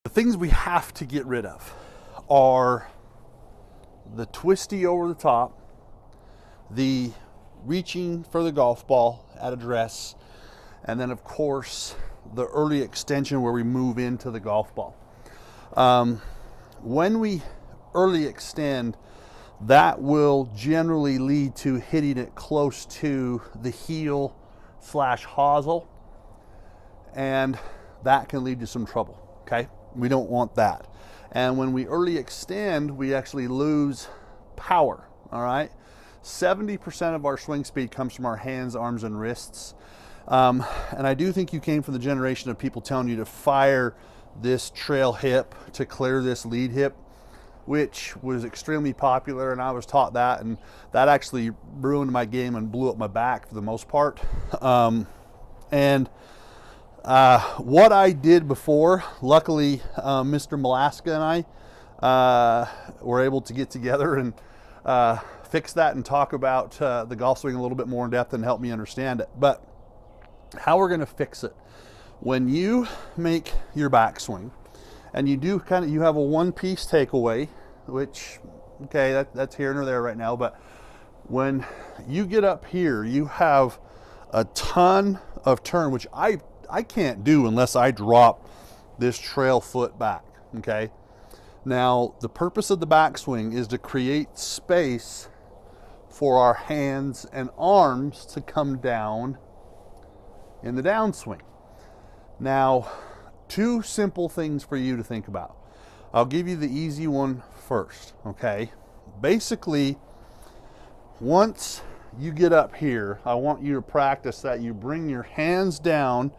The things we have to get rid of are the twisty over the top, the reaching for the golf ball at address, and then of course the early extension where we move into the golf ball. When we early extend, that will generally lead to hitting it close to the heel slash hosel, and that can lead to some trouble. Okay, we don't want that. And when we early extend, we actually lose power. All right, 70% of our swing speed comes from our hands, arms, and wrists. And I do think you came from the generation of people telling you to fire this trail hip to clear this lead hip, which was extremely popular, and I was taught that, and that actually ruined my game and blew up my back for the most part. What I did before, luckily Mr. Malaska and I were able to get together and fix that and talk about the golf swing a little bit more in depth and help me understand it. But how we're going to fix it: when you make your backswing and you do you have a one-piece takeaway, which, okay, that's here and there right now, but when you get up here, you have a ton of turn, which I can't do unless I drop this trail foot back. Okay, now the purpose of the backswing is to create space for our hands and arms to come down in the downswing. Now, two simple things for you to think about. I'll give you the easy one first. Okay, basically, once you get up here, I want you to practice that you bring your hands down,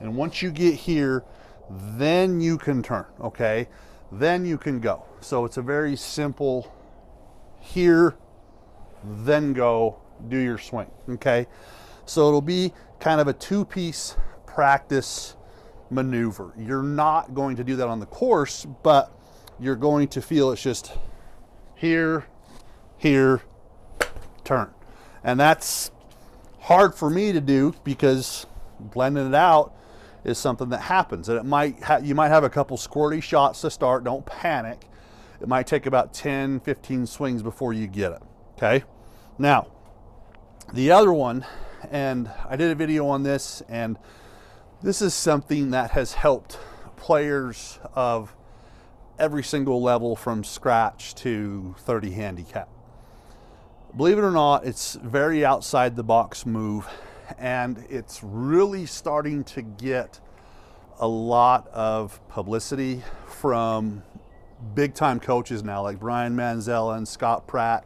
and once you get here, then you can turn. Okay, then you can go. So it's a very simple here, then go, do your swing. Okay, so it'll be kind of a two-piece practice maneuver. You're not going to do that on the course, but you're going to feel it's just here, here, turn. And that's hard for me to do because blending it out is something that happens. And you might have a couple squirty shots to start. Don't panic. It might take about 10, 15 swings before you get it. Okay. Now, the other one, and I did a video on this, and this is something that has helped players of every single level from scratch to 30 handicap. Believe it or not, it's very outside the box move, and it's really starting to get a lot of publicity from big time coaches now, like Brian Manzella and Scott Pratt,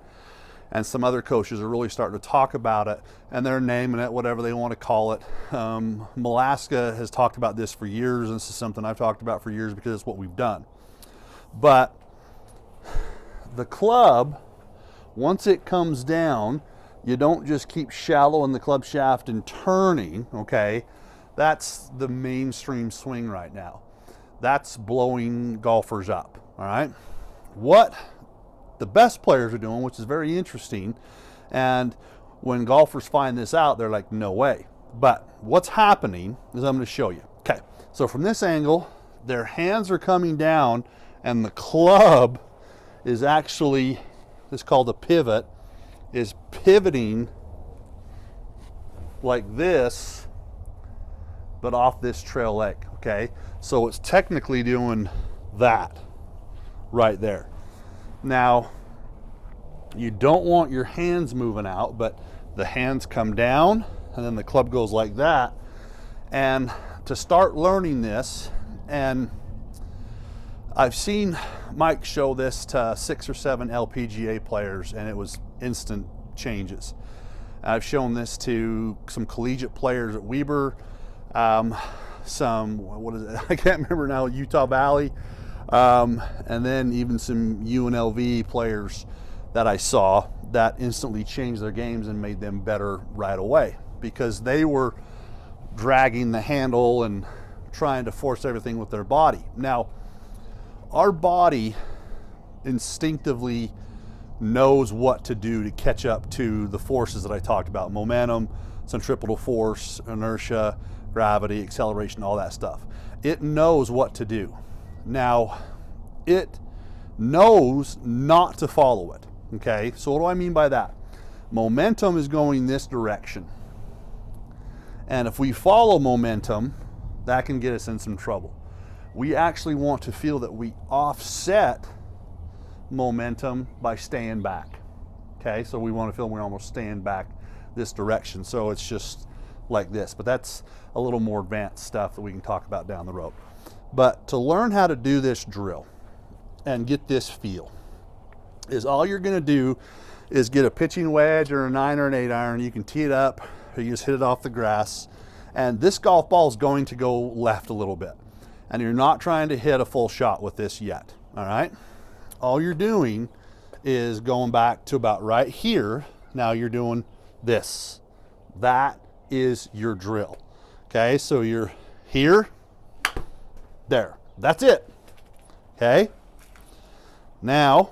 and some other coaches are really starting to talk about it, and they're naming it whatever they want to call it. Malaska has talked about this for years, and this is something I've talked about for years because it's what we've done. But the club, once it comes down, you don't just keep shallow in the club shaft and turning. Okay, that's the mainstream swing right now. That's blowing golfers up. All right, what the best players are doing, which is very interesting, and when golfers find this out, they're like, no way. But what's happening is I'm going to show you. Okay, so from this angle, their hands are coming down, and the club is actually, it's called a pivot, is pivoting like this, but off this trail leg. Okay, so it's technically doing that right there. Now, you don't want your hands moving out, but the hands come down and then the club goes like that. And to start learning this, and I've seen Mike show this to 6 or 7 LPGA players, and it was instant changes. I've shown this to some collegiate players at Weber, some, what is it? I can't remember now, Utah Valley, and then even some UNLV players that I saw that instantly changed their games and made them better right away because they were dragging the handle and trying to force everything with their body. Now, our body instinctively knows what to do to catch up to the forces that I talked about: momentum, centripetal force, inertia, gravity, acceleration, all that stuff. It knows what to do. Now, it knows not to follow it, okay? So what do I mean by that? Momentum is going this direction. And if we follow momentum, that can get us in some trouble. We actually want to feel that we offset momentum by staying back, okay? So we want to feel we're almost staying back this direction. So it's just like this, but that's a little more advanced stuff that we can talk about down the road. But to learn how to do this drill and get this feel is all you're going to do is get a pitching wedge or a 9 or an 8 iron. You can tee it up or you just hit it off the grass, and this golf ball is going to go left a little bit, and you're not trying to hit a full shot with this yet. All right, all you're doing is going back to about right here. Now you're doing this. That is your drill. Okay, so you're here, there, that's it. Okay, now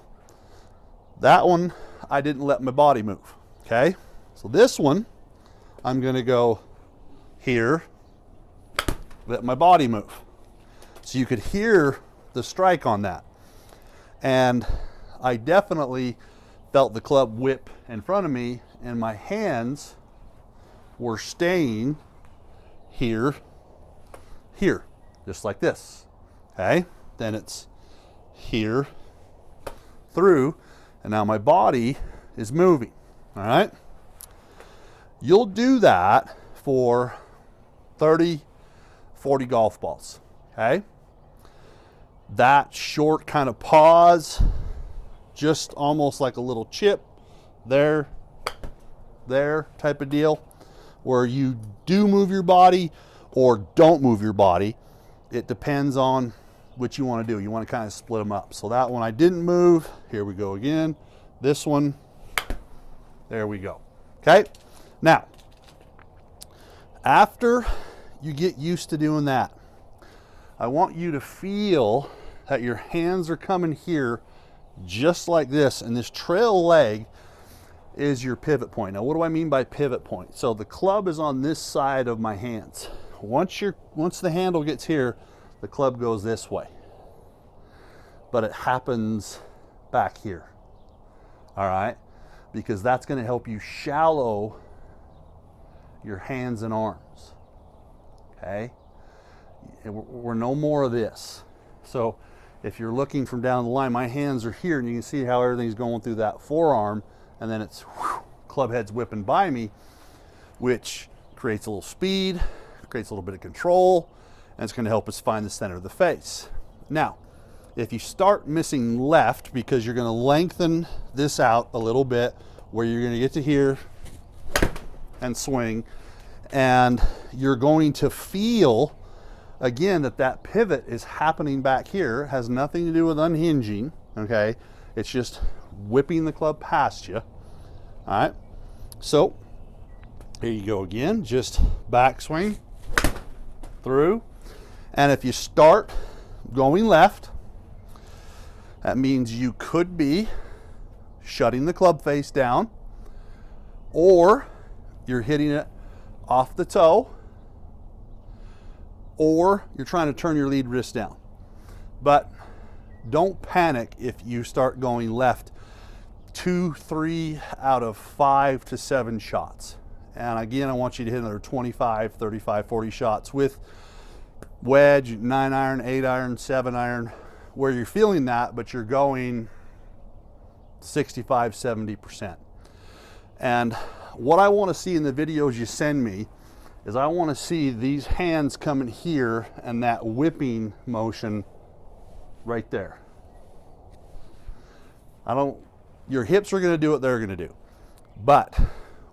that one I didn't let my body move. Okay, so this one I'm going to go here, let my body move. So you could hear the strike on that. And I definitely felt the club whip in front of me, and my hands were staying here, here, just like this. Okay, then it's here, through, and now my body is moving. All right, you'll do that for 30, 40 golf balls. Okay, that short kind of pause, just almost like a little chip there type of deal, where you do move your body or don't move your body. It depends on what you want to do. You want to kind of split them up. So that one I didn't move. Here we go again. This one, there we go. Okay, now after you get used to doing that, I want you to feel that your hands are coming here just like this, and this trail leg is your pivot point. Now what do I mean by pivot point? So the club is on this side of my hands. Once the handle gets here, the club goes this way, but it happens back here. All right, because that's going to help you shallow your hands and arms. Okay, we're no more of this. So if you're looking from down the line, my hands are here, and you can see how everything's going through that forearm, and then it's club head's whipping by me, which creates a little speed, creates a little bit of control, and it's going to help us find the center of the face. Now, if you start missing left, because you're going to lengthen this out a little bit, where you're going to get to here and swing, and you're going to feel again that pivot is happening back here. It has nothing to do with unhinging. Okay, it's just whipping the club past you. All right, so here you go again, just backswing through. And if you start going left, that means you could be shutting the club face down, or you're hitting it off the toe, or you're trying to turn your lead wrist down. But don't panic if you start going left 2, 3 out of 5 to 7 shots. And again, I want you to hit another 25, 35, 40 shots with wedge, 9 iron, 8 iron, 7 iron, where you're feeling that, but you're going 65, 70%. And what I want to see in the videos you send me is I want to see these hands coming here and that whipping motion right there. Your hips are going to do what they're going to do, but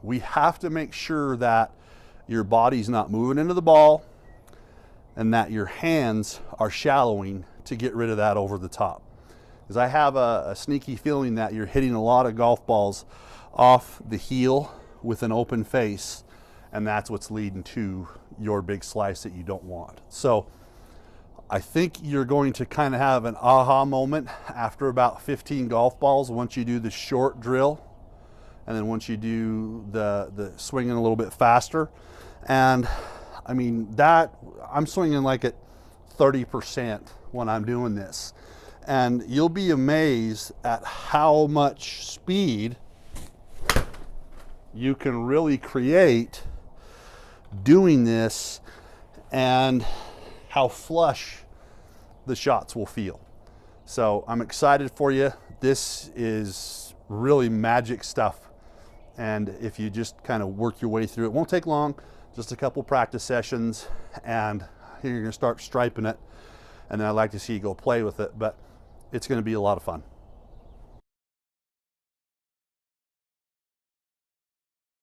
we have to make sure that your body's not moving into the ball and that your hands are shallowing to get rid of that over the top. Because I have a sneaky feeling that you're hitting a lot of golf balls off the heel with an open face, and that's what's leading to your big slice that you don't want. So I think you're going to kind of have an aha moment after about 15 golf balls once you do the short drill, and then once you do the swinging a little bit faster. And I mean, that I'm swinging like at 30% when I'm doing this. And you'll be amazed at how much speed you can really create doing this and how flush the shots will feel. So I'm excited for you. This is really magic stuff. And if you just kind of work your way through it, won't take long, just a couple practice sessions, and here you're gonna start striping it. And then I'd like to see you go play with it, but it's gonna be a lot of fun.